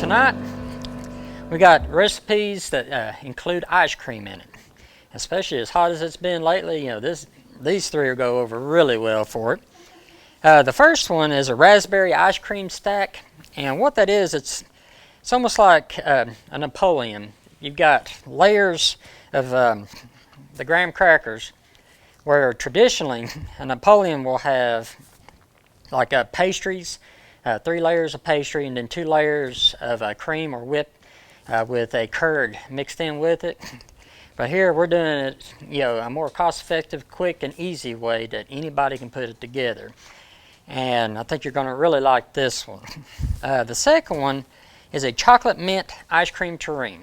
tonight we got recipes that include ice cream in it. Especially as hot as it's been lately, these three will go over really well for it. The first one is a raspberry ice cream stack, and what that is, it's almost like a Napoleon. You've got layers of the graham crackers, where traditionally a Napoleon will have like pastries, 3 layers of pastry, and then 2 layers of cream or whip with a curd mixed in with it. But here we're doing it, a more cost-effective, quick, and easy way that anybody can put it together. And I think you're going to really like this one. The second one is a chocolate mint ice cream terrine,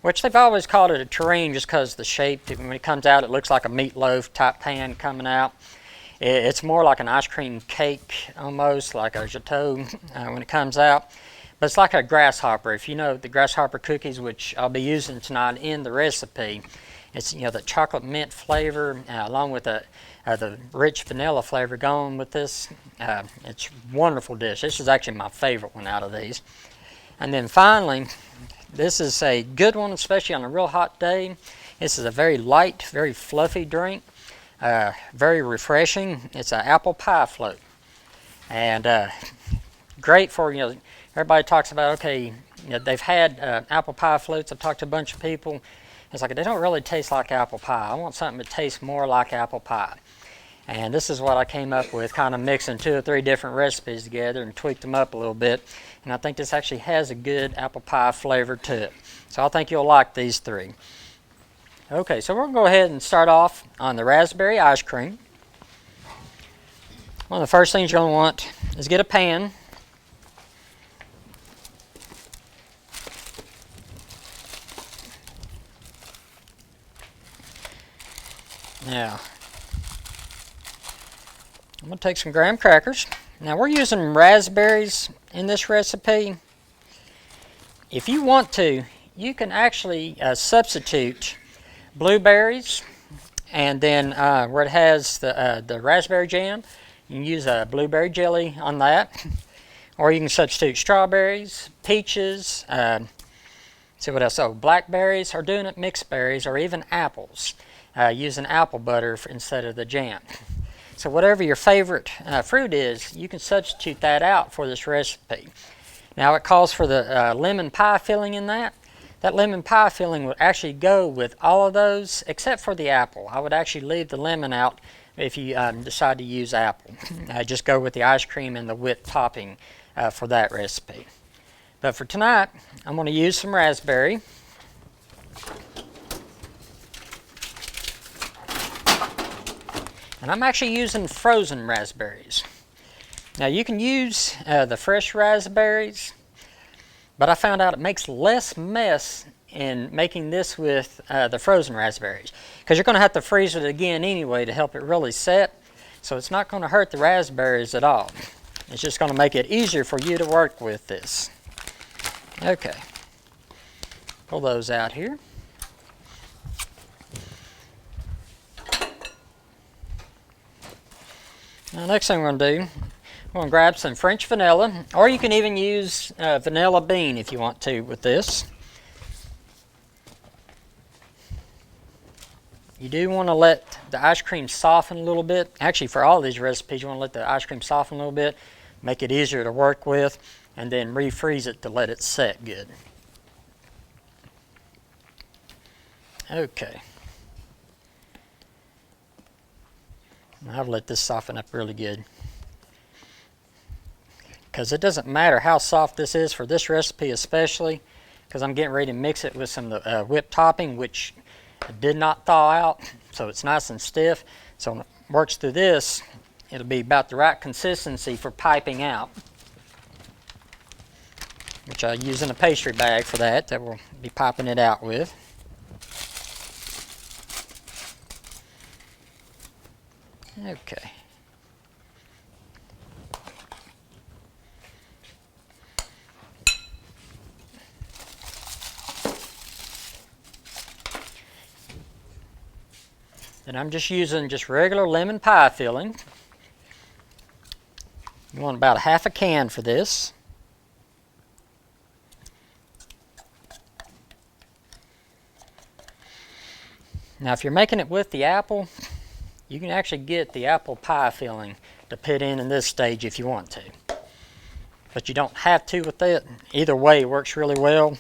which they've always called it a terrine just because the shape, when it comes out, it looks like a meatloaf type pan coming out. It's more like an ice cream cake, almost like a gâteau when it comes out. But it's like a grasshopper. If you know the grasshopper cookies, which I'll be using tonight in the recipe, it's the chocolate mint flavor along with the rich vanilla flavor going with this. It's a wonderful dish. This is actually my favorite one out of these. And then finally, this is a good one, especially on a real hot day. This is a very light, very fluffy drink. Very refreshing. It's an apple pie float, and great for everybody talks about. Okay, they've had apple pie floats. I've talked to a bunch of people. It's like they don't really taste like apple pie. I want something that tastes more like apple pie, and this is what I came up with, kind of mixing 2 or 3 different recipes together and tweaked them up a little bit. And I think this actually has a good apple pie flavor to it. So I think you'll like these 3. Okay, so we're going to go ahead and start off on the raspberry ice cream. One of the first things you're going to want is get a pan. Now, I'm going to take some graham crackers. Now, we're using raspberries in this recipe. If you want to, you can actually substitute blueberries, and then where it has the raspberry jam, you can use a blueberry jelly on that, or you can substitute strawberries, peaches, see what else, blackberries, or doing it mixed berries, or even apples, using apple butter instead of the jam. So whatever your favorite fruit is, you can substitute that out for this recipe. Now it calls for the lemon pie filling in that. That lemon pie filling would actually go with all of those except for the apple. I would actually leave the lemon out if you decide to use apple. Just go with the ice cream and the whipped topping for that recipe. But for tonight, I'm going to use some raspberry. And I'm actually using frozen raspberries. Now you can use the fresh raspberries, but I found out it makes less mess in making this with the frozen raspberries, because you're going to have to freeze it again anyway to help it really set. So it's not going to hurt the raspberries at all. It's just going to make it easier for you to work with this. Okay, pull those out here. Now, next thing we're going to do, we're going to grab some French vanilla, or you can even use vanilla bean if you want to with this. You do want to let the ice cream soften a little bit. Actually, for all these recipes, you want to let the ice cream soften a little bit, make it easier to work with, and then refreeze it to let it set good. Okay. I've let this soften up really good, because it doesn't matter how soft this is for this recipe, especially because I'm getting ready to mix it with some whipped topping, which did not thaw out, so it's nice and stiff. So when it works through this, it'll be about the right consistency for piping out, which I use in a pastry bag for that we'll be piping it out with. Okay. Then I'm just using regular lemon pie filling. You want about a half a can for this. Now if you're making it with the apple, you can actually get the apple pie filling to put in this stage if you want to. But you don't have to with it. Either way it works really well.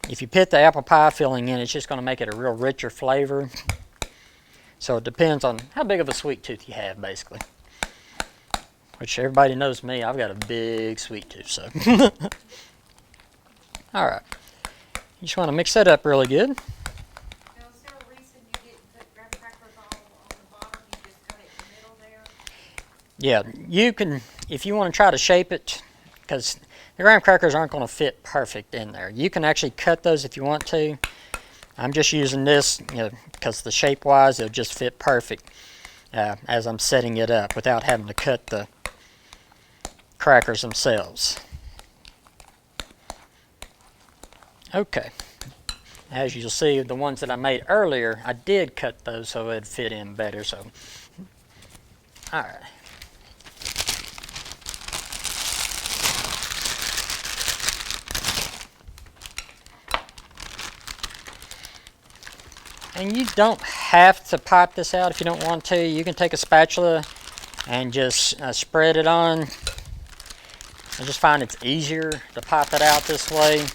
If you put the apple pie filling in, it's just going to make it a real richer flavor. So it depends on how big of a sweet tooth you have, basically. Which everybody knows me, I've got a big sweet tooth, so. Alright. You just want to mix that up really good. Now, is there a reason you didn't put graham crackers all on the bottom? You just cut it in the middle there? Yeah, you can, if you want to try to shape it, because the graham crackers aren't going to fit perfect in there. You can actually cut those if you want to. I'm just using this, because the shape-wise, it'll just fit perfect as I'm setting it up without having to cut the crackers themselves. Okay. As you'll see, the ones that I made earlier, I did cut those so it'd fit in better. So, all right. And you don't have to pop this out if you don't want to. You can take a spatula and just spread it on. I just find it's easier to pop it out this way.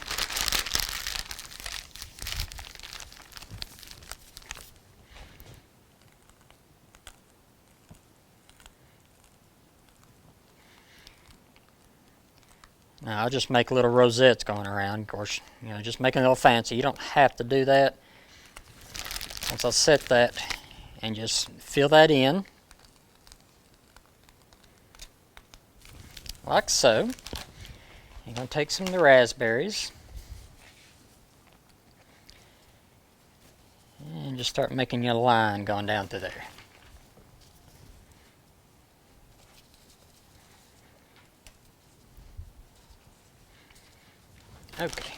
Now I'll just make little rosettes going around. Of course, just making it a little fancy. You don't have to do that. Once I set that and just fill that in, like so. You're going to take some of the raspberries and just start making your line going down through there. Okay,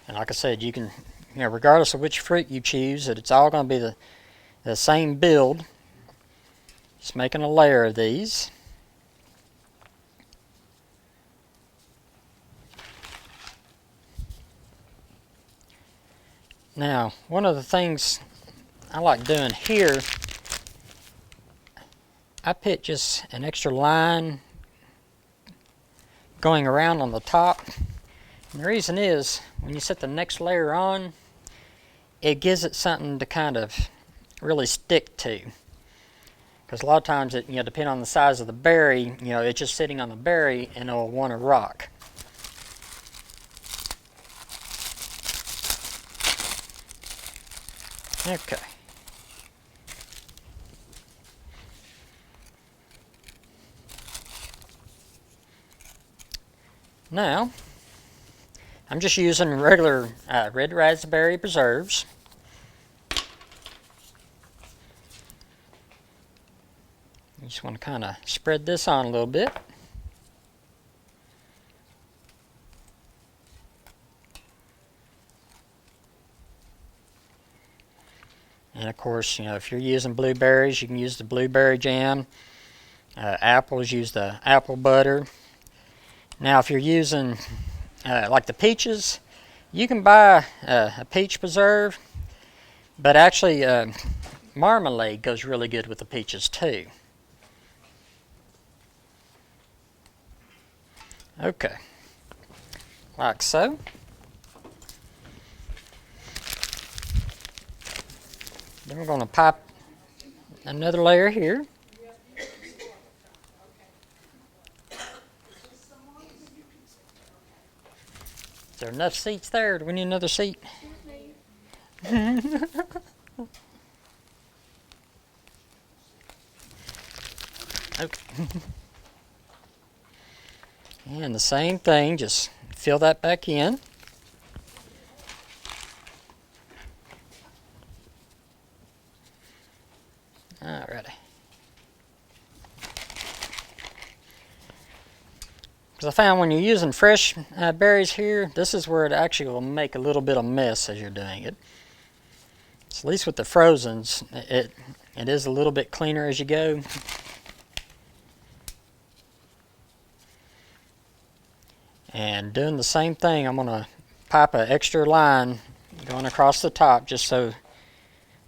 and like I said, you can, regardless of which fruit you choose, it's all going to be the same build. Just making a layer of these. Now, one of the things I like doing here, I put just an extra line going around on the top. And the reason is, when you set the next layer on, it gives it something to kind of really stick to. Because a lot of times, it depending on the size of the berry, it's just sitting on the berry and it'll want to rock. Okay. Now, I'm just using regular red raspberry preserves. You just want to kind of spread this on a little bit. And of course, if you're using blueberries, you can use the blueberry jam. Apples, use the apple butter. Now, if you're using like the peaches, you can buy a peach preserve, but actually marmalade goes really good with the peaches too. Okay, like so. Then we're going to pop another layer here. Is there enough seats there? Do we need another seat? Okay. And the same thing, just fill that back in. Alrighty. Because I found when you're using fresh berries here, this is where it actually will make a little bit of mess as you're doing it. So at least with the frozens, it is a little bit cleaner as you go. And doing the same thing, I'm going to pop an extra line going across the top just so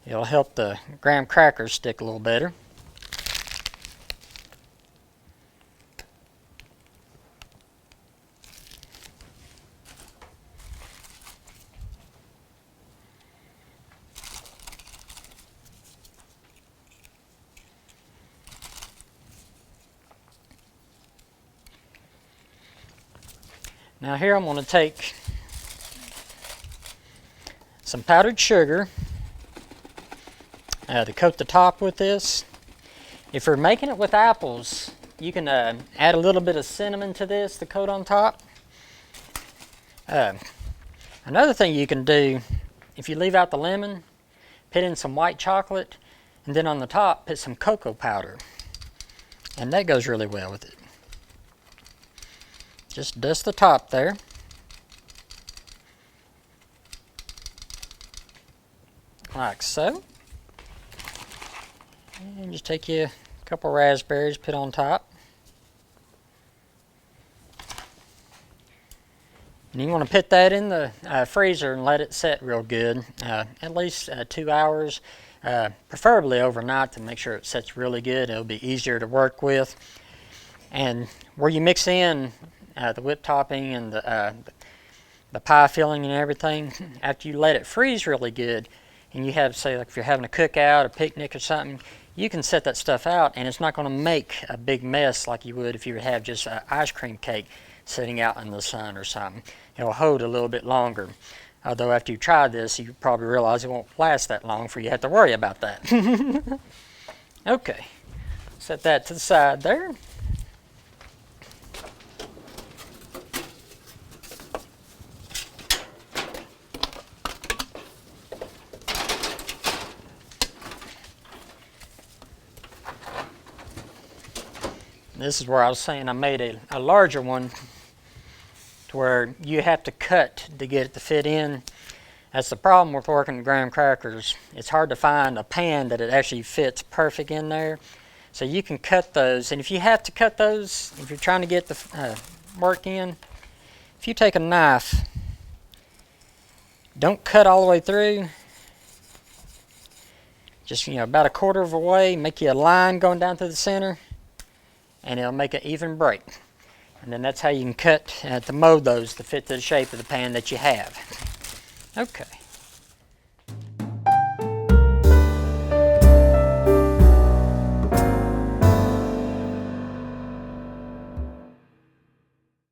It'll help the graham crackers stick a little better. Now here I'm going to take some powdered sugar to coat the top with this. If you're making it with apples, you can add a little bit of cinnamon to this to coat on top. Another thing you can do, if you leave out the lemon, put in some white chocolate, and then on the top put some cocoa powder. And that goes really well with it. Just dust the top there. Like so. And just take you a couple raspberries, put on top. And you want to put that in the freezer and let it set real good, at least 2 hours, preferably overnight to make sure it sets really good. It'll be easier to work with. And where you mix in the whipped topping and the pie filling and everything, after you let it freeze really good, and you have, say, like if you're having a cookout, a picnic or something, you can set that stuff out and it's not going to make a big mess like you would if you would have just an ice cream cake sitting out in the sun or something. It'll hold a little bit longer. Although after you try this, you probably realize it won't last that long for you have to worry about that. Okay, set that to the side there. This is where I was saying I made a larger one to where you have to cut to get it to fit in. That's the problem with working with graham crackers. It's hard to find a pan that it actually fits perfect in there. So you can cut those, and if you have to cut those, if you're trying to get the work in, if you take a knife, don't cut all the way through. Just, about a quarter of a way, make you a line going down through the center, and it'll make an even break. And then that's how you can cut to mold those to fit to the shape of the pan that you have. Okay.